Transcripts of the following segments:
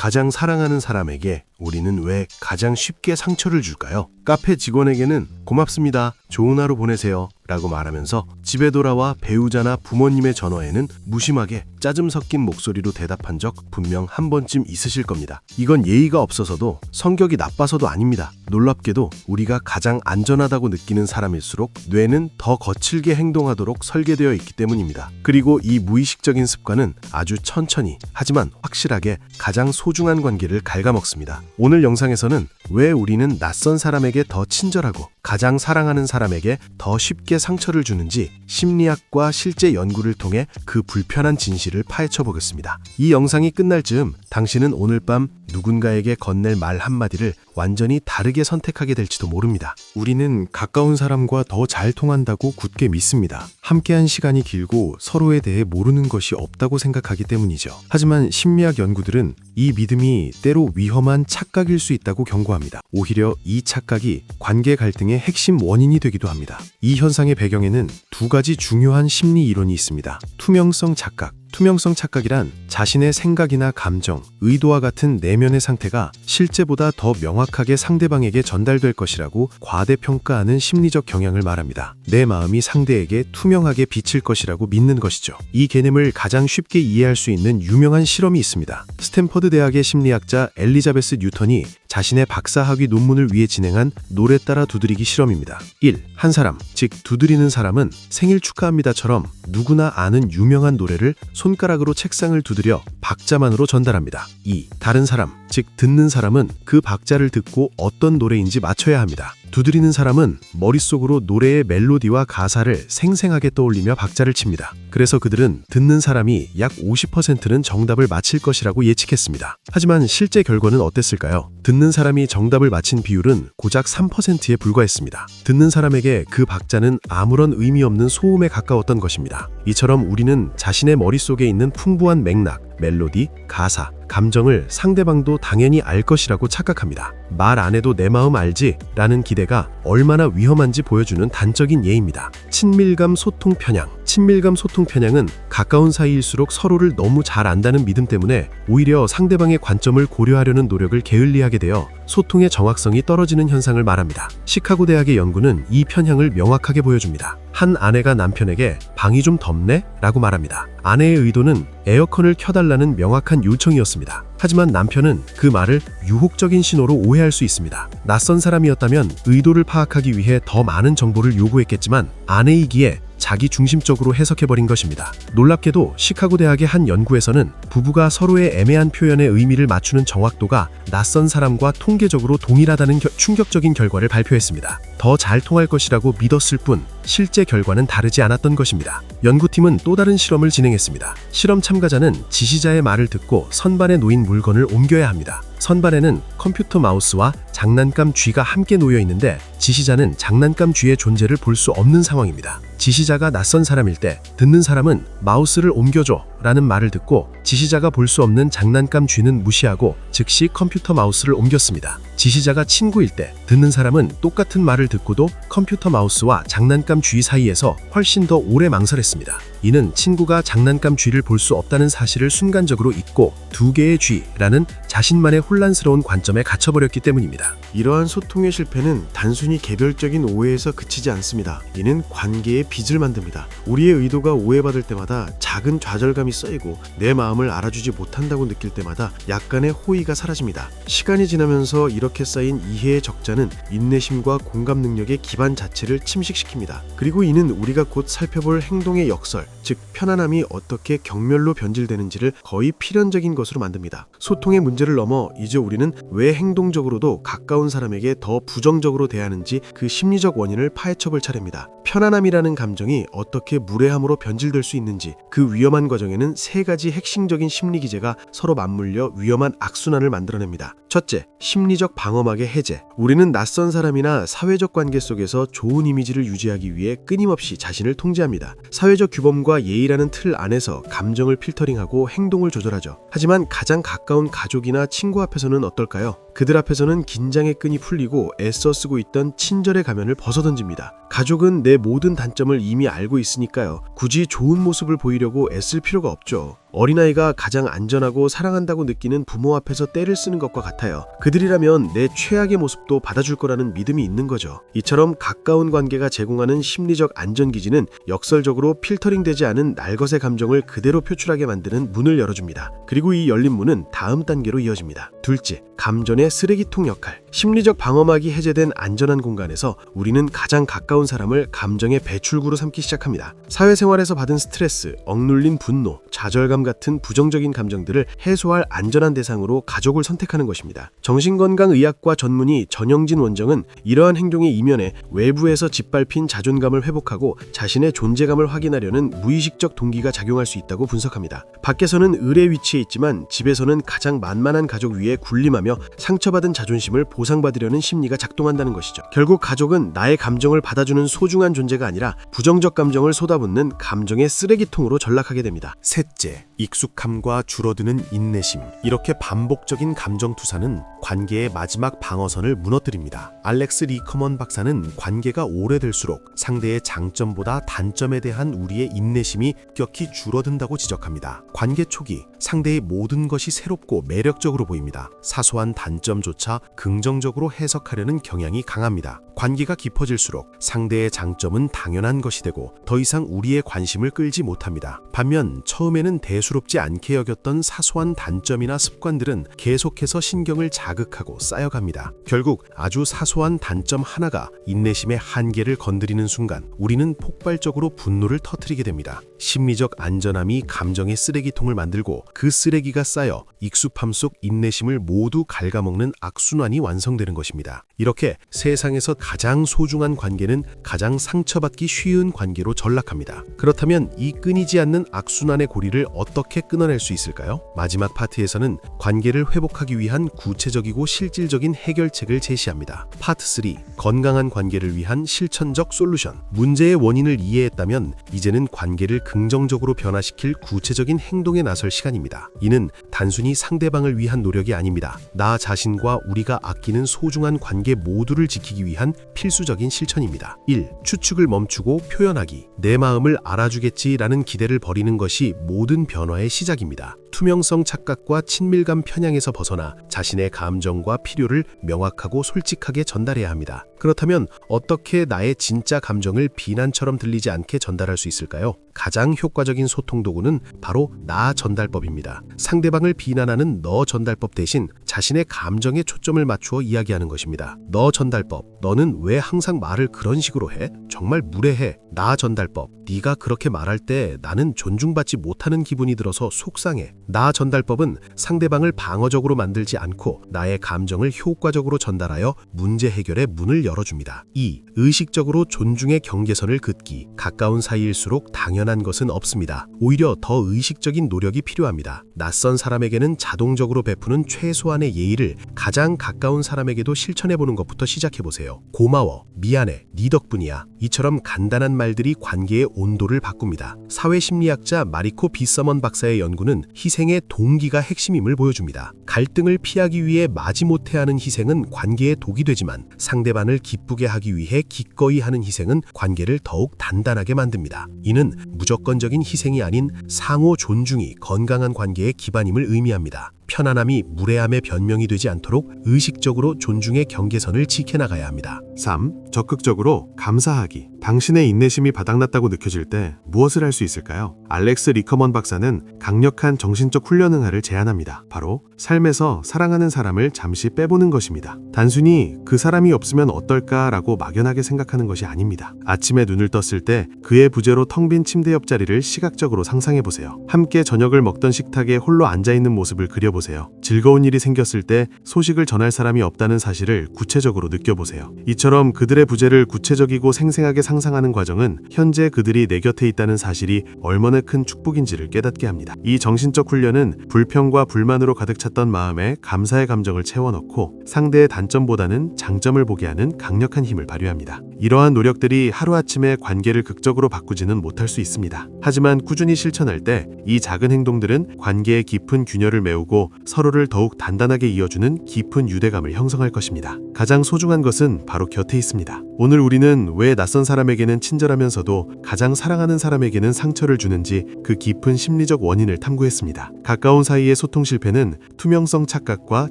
가장 사랑하는 사람에게 우리는 왜 가장 쉽게 상처를 줄까요? 카페 직원에게는 고맙습니다. 좋은 하루 보내세요. 라고 말하면서 집에 돌아와 배우자나 부모님의 전화에는 무심하게 짜증 섞인 목소리로 대답한 적 분명 한 번쯤 있으실 겁니다. 이건 예의가 없어서도 성격이 나빠서도 아닙니다. 놀랍게도 우리가 가장 안전하다고 느끼는 사람일수록 뇌는 더 거칠게 행동하도록 설계되어 있기 때문입니다. 그리고 이 무의식적인 습관은 아주 천천히 하지만 확실하게 가장 소중한 관계를 갉아먹습니다. 오늘 영상에서는 왜 우리는 낯선 사람에게 더 친절하고 가장 사랑하는 사람에게 더 쉽게 상처를 주는지 심리학과 실제 연구를 통해 그 불편한 진실을 파헤쳐 보겠습니다. 이 영상이 끝날 즈음 당신은 오늘 밤 누군가에게 건넬 말 한마디를 완전히 다르게 선택하게 될지도 모릅니다. 우리는 가까운 사람과 더 잘 통한다고 굳게 믿습니다. 함께한 시간이 길고 서로에 대해 모르는 것이 없다고 생각하기 때문이죠. 하지만 심리학 연구들은 이 믿음이 때로 위험한 착각일 수 있다고 경고합니다. 오히려 이 착각이 관계 갈등의 핵심 원인이 되기도 합니다. 이 현상의 배경에는 두 가지 중요한 심리 이론이 있습니다. 투명성 착각. 투명성 착각이란 자신의 생각이나 감정, 의도와 같은 내면의 상태가 실제보다 더 명확하게 상대방에게 전달될 것이라고 과대평가하는 심리적 경향을 말합니다. 내 마음이 상대에게 투명하게 비칠 것이라고 믿는 것이죠. 이 개념을 가장 쉽게 이해할 수 있는 유명한 실험이 있습니다. 스탠퍼드 대학의 심리학자 엘리자베스 뉴턴이 자신의 박사학위 논문을 위해 진행한 노래 따라 두드리기 실험입니다. 1. 한 사람, 즉 두드리는 사람은 생일 축하합니다처럼 누구나 아는 유명한 노래를 손가락으로 책상을 두드려 박자만으로 전달합니다. 2. 다른 사람, 즉 듣는 사람은 그 박자를 듣고 어떤 노래인지 맞춰야 합니다. 두드리는 사람은 머릿속으로 노래의 멜로디와 가사를 생생하게 떠올리며 박자를 칩니다. 그래서 그들은 듣는 사람이 약 50%는 정답을 맞힐 것이라고 예측했습니다. 하지만 실제 결과는 어땠을까요? 듣는 사람이 정답을 맞힌 비율은 고작 3%에 불과했습니다. 듣는 사람에게 그 박자는 아무런 의미 없는 소음에 가까웠던 것입니다. 이처럼 우리는 자신의 머릿속에 있는 풍부한 맥락, 멜로디, 가사, 감정을 상대방도 당연히 알 것이라고 착각합니다. 말 안 해도 내 마음 알지? 라는 기대가 얼마나 위험한지 보여주는 단적인 예입니다. 친밀감 소통 편향. 친밀감 소통 편향은 가까운 사이일수록 서로를 너무 잘 안다는 믿음 때문에 오히려 상대방의 관점을 고려하려는 노력을 게을리하게 되어 소통의 정확성이 떨어지는 현상을 말합니다. 시카고 대학의 연구는 이 편향을 명확하게 보여줍니다. 한 아내가 남편에게 방이 좀 덥네? 라고 말합니다. 아내의 의도는 에어컨을 켜달라는 명확한 요청이었습니다. 하지만 남편은 그 말을 유혹적인 신호로 오해할 수 있습니다. 낯선 사람이었다면 의도를 파악하기 위해 더 많은 정보를 요구했겠지만 아내이기에 자기 중심적으로 해석해버린 것입니다. 놀랍게도 시카고 대학의 한 연구에서는 부부가 서로의 애매한 표현의 의미를 맞추는 정확도가 낯선 사람과 통계적으로 동일하다는 충격적인 결과를 발표했습니다. 더 잘 통할 것이라고 믿었을 뿐 실제 결과는 다르지 않았던 것입니다. 연구팀은 또 다른 실험을 진행했습니다. 실험 참가자는 지시자의 말을 듣고 선반에 놓인 물건을 옮겨야 합니다. 선반에는 컴퓨터 마우스와 장난감 쥐가 함께 놓여 있는데 지시자는 장난감 쥐의 존재를 볼 수 없는 상황입니다. 지시자가 낯선 사람일 때 듣는 사람은 마우스를 옮겨줘 라는 말을 듣고 지시자가 볼 수 없는 장난감 쥐는 무시하고 즉시 컴퓨터 마우스를 옮겼습니다. 지시자가 친구일 때 듣는 사람은 똑같은 말을 듣고도 컴퓨터 마우스와 장난감 쥐 사이에서 훨씬 더 오래 망설였습니다. 이는 친구가 장난감 쥐를 볼 수 없다는 사실을 순간적으로 잊고 두 개의 쥐라는 자신만의 혼란스러운 관점에 갇혀버렸기 때문입니다. 이러한 소통의 실패는 단순히 개별적인 오해에서 그치지 않습니다. 이는 관계의 빚을 만듭니다. 우리의 의도가 오해받을 때마다 작은 좌절감이 쌓이고 내 마음을 알아주지 못한다고 느낄 때마다 약간의 호의가 사라집니다. 시간이 지나면서 이렇게 쌓인 이해의 적자는 인내심과 공감 능력의 기반 자체를 침식시킵니다. 그리고 이는 우리가 곧 살펴볼 행동의 역설, 즉 편안함이 어떻게 경멸로 변질되는지를 거의 필연적인 것으로 만듭니다. 소통의 문제를 넘어 이제 우리는 왜 행동적으로도 가까운 사람에게 더 부정적으로 대하는지 그 심리적 원인을 파헤쳐볼 차례입니다. 편안함이라는 감정이 어떻게 무례함으로 변질될 수 있는지, 그 위험한 과정에는 세 가지 핵심적인 심리 기제가 서로 맞물려 위험한 악순환을 만들어냅니다. 첫째, 심리적 방어막의 해제. 우리는 낯선 사람이나 사회적 관계 속에서 좋은 이미지를 유지하기 위해 끊임없이 자신을 통제합니다. 사회적 규범과 예의라는 틀 안에서 감정을 필터링하고 행동을 조절하죠. 하지만 가장 가까운 가족이나 친구 앞에서는 어떨까요? 그들 앞에서는 긴장의 끈이 풀리고 애써 쓰고 있던 친절의 가면을 벗어던집니다. 가족은 내 모든 단점을 이미 알고 있으니까요. 굳이 좋은 모습을 보이려고 애쓸 필요가 없죠. 어린아이가 가장 안전하고 사랑한다고 느끼는 부모 앞에서 떼를 쓰는 것과 같아요. 그들이라면 내 최악의 모습도 받아줄 거라는 믿음이 있는 거죠. 이처럼 가까운 관계가 제공하는 심리적 안전기지는 역설적으로 필터링되지 않은 날것의 감정을 그대로 표출하게 만드는 문을 열어줍니다. 그리고 이 열린 문은 다음 단계로 이어집니다. 둘째, 감전의 쓰레기통 역할. 심리적 방어막이 해제된 안전한 공간에서 우리는 가장 가까운 사람을 감정의 배출구로 삼기 시작합니다. 사회생활에서 받은 스트레스, 억눌린 분노, 좌절감 같은 부정적인 감정들을 해소할 안전한 대상으로 가족을 선택하는 것입니다. 정신건강의학과 전문의 전영진 원장은 이러한 행동의 이면에 외부에서 짓밟힌 자존감을 회복하고 자신의 존재감을 확인하려는 무의식적 동기가 작용할 수 있다고 분석합니다. 밖에서는 을의 위치에 있지만 집에서는 가장 만만한 가족 위에 군림하며 상처받은 자존심을 보상받으려는 심리가 작동한다는 것이죠. 결국 가족은 나의 감정을 받아주는 소중한 존재가 아니라 부정적 감정을 쏟아붓는 감정의 쓰레기통으로 전락하게 됩니다. 셋째, 익숙함과 줄어드는 인내심. 이렇게 반복적인 감정 투사는 관계의 마지막 방어선을 무너뜨립니다. 알렉스 리커먼 박사는 관계가 오래될수록 상대의 장점보다 단점에 대한 우리의 인내심이 급격히 줄어든다고 지적합니다. 관계 초기, 상대의 모든 것이 새롭고 매력적으로 보입니다. 사소한 단점조차 긍정적으로 해석하려는 경향이 강합니다. 관계가 깊어질수록 상대의 장점은 당연한 것이 되고 더 이상 우리의 관심을 끌지 못합니다. 반면 처음에는 대수롭지 않게 여겼던 사소한 단점이나 습관들은 계속해서 신경을 자극하고 쌓여갑니다. 결국 아주 사소한 단점 하나가 인내심의 한계를 건드리는 순간 우리는 폭발적으로 분노를 터뜨리게 됩니다. 심리적 안전함이 감정의 쓰레기통을 만들고 그 쓰레기가 쌓여 익숙함 속 인내심을 모두 갉아먹는 악순환이 완성되는 것입니다. 이렇게 세상에서 가장 소중한 관계는 가장 상처받기 쉬운 관계로 전락합니다. 그렇다면 이 끊이지 않는 악순환의 고리를 어떻게 끊어낼 수 있을까요? 마지막 파트에서는 관계를 회복하기 위한 구체적이고 실질적인 해결책을 제시합니다. 파트 3, 건강한 관계를 위한 실천적 솔루션. 문제의 원인을 이해했다면 이제는 관계를 긍정적으로 변화시킬 구체적인 행동에 나설 시간입니다. 이는 단순히 상대방을 위한 노력이 아닙니다. 나 자신과 우리가 아끼는 소중한 관계 모두를 지키기 위한 필수적인 실천입니다. 1. 추측을 멈추고 표현하기. 내 마음을 알아주겠지라는 기대를 버리는 것이 모든 변화의 시작입니다. 투명성 착각과 친밀감 편향에서 벗어나 자신의 감정과 필요를 명확하고 솔직하게 전달해야 합니다. 그렇다면 어떻게 나의 진짜 감정을 비난처럼 들리지 않게 전달할 수 있을까요? 가장 효과적인 소통 도구는 바로 나 전달법입니다. 상대방을 비난하는 너 전달법 대신 자신의 감정에 초점을 맞추어 이야기하는 것입니다. 너 전달법. 너는 왜 항상 말을 그런 식으로 해? 정말 무례해. 나 전달법. 네가 그렇게 말할 때 나는 존중받지 못하는 기분이 들어서 속상해. 나 전달법은 상대방을 방어적으로 만들지 않고 나의 감정을 효과적으로 전달하여 문제 해결의 문을 열어줍니다. 2. 의식적으로 존중의 경계선을 긋기. 가까운 사이일수록 당연한 것은 없습니다. 오히려 더 의식적인 노력이 필요합니다. 낯선 사람에게는 자동적으로 베푸는 최소한의 예의를 가장 가까운 사람에게도 실천해보는 것부터 시작해보세요. 고마워, 미안해, 네 덕분이야. 이처럼 간단한 말들이 관계의 온도를 바꿉니다. 사회심리학자 마리코 비서먼 박사의 연구는 희생의 동기가 핵심임을 보여줍니다. 갈등을 피하기 위해 마지못해 하는 희생은 관계의 독이 되지만 상대방을 기쁘게 하기 위해 기꺼이 하는 희생은 관계를 더욱 단단하게 만듭니다. 이는 무조건적인 희생이 아닌 상호 존중이 건강한 관계의 기반임을 의미합니다. 편안함이 무례함의 변명이 되지 않도록 의식적으로 존중의 경계선을 지켜나가야 합니다. 3. 적극적으로 감사하기. 당신의 인내심이 바닥났다고 느껴질 때 무엇을 할 수 있을까요? 알렉스 리커먼 박사는 강력한 정신적 훈련 응하를 제안합니다. 바로 삶에서 사랑하는 사람을 잠시 빼보는 것입니다. 단순히 그 사람이 없으면 어떨까라고 막연하게 생각하는 것이 아닙니다. 아침에 눈을 떴을 때 그의 부재로 텅 빈 침대 옆자리를 시각적으로 상상해보세요. 함께 저녁을 먹던 식탁에 홀로 앉아있는 모습을 그려보세요. 즐거운 일이 생겼을 때 소식을 전할 사람이 없다는 사실을 구체적으로 느껴보세요. 이처럼 그들의 부재를 구체적이고 생생하게 상상하는 과정은 현재 그들이 내 곁에 있다는 사실이 얼마나 큰 축복인지를 깨닫게 합니다. 이 정신적 훈련은 불평과 불만으로 가득 찼던 마음에 감사의 감정을 채워넣고 상대의 단점보다는 장점을 보게 하는 강력한 힘을 발휘합니다. 이러한 노력들이 하루아침에 관계를 극적으로 바꾸지는 못할 수 있습니다. 하지만 꾸준히 실천할 때 이 작은 행동들은 관계의 깊은 균열을 메우고 서로를 더욱 단단하게 이어주는 깊은 유대감을 형성할 것입니다. 가장 소중한 것은 바로 곁에 있습니다. 오늘 우리는 왜 낯선 사람에게는 친절하면서도 가장 사랑하는 사람에게는 상처를 주는지 그 깊은 심리적 원인을 탐구했습니다. 가까운 사이의 소통 실패는 투명성 착각과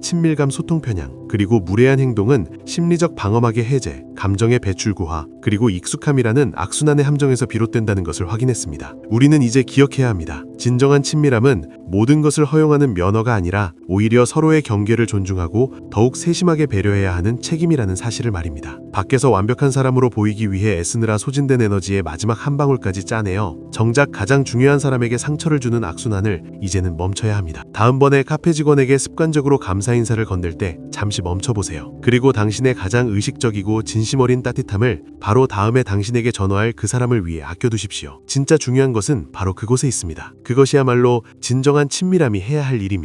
친밀감 소통 편향, 그리고 무례한 행동은 심리적 방어막의 해제, 감정의 배출 고하, 그리고 익숙함이라는 악순환의 함정에서 비롯된다는 것을 확인했습니다. 우리는 이제 기억해야 합니다. 진정한 친밀함은 모든 것을 허용하는 면허가 아니라 오히려 서로의 경계를 존중하고 더욱 세심하게 배려해야 하는 책임이라는 사실을 말입니다. 밖에서 완벽한 사람으로 보이기 위해 애쓰느라 소진된 에너지의 마지막 한 방울까지 짜내어 정작 가장 중요한 사람에게 상처를 주는 악순환을 이제는 멈춰야 합니다. 다음번에 카페 직원에게 습관적으로 감사 인사를 건넬 때 잠시 멈춰보세요. 그리고 당신의 가장 의식적이고 진심 어린 따뜻함을 바로 다음에 당신에게 전화할 그 사람을 위해 아껴두십시오. 진짜 중요한 것은 바로 그곳에 있습니다. 그것이야말로 진정한 친밀함이 해야 할 일입니다.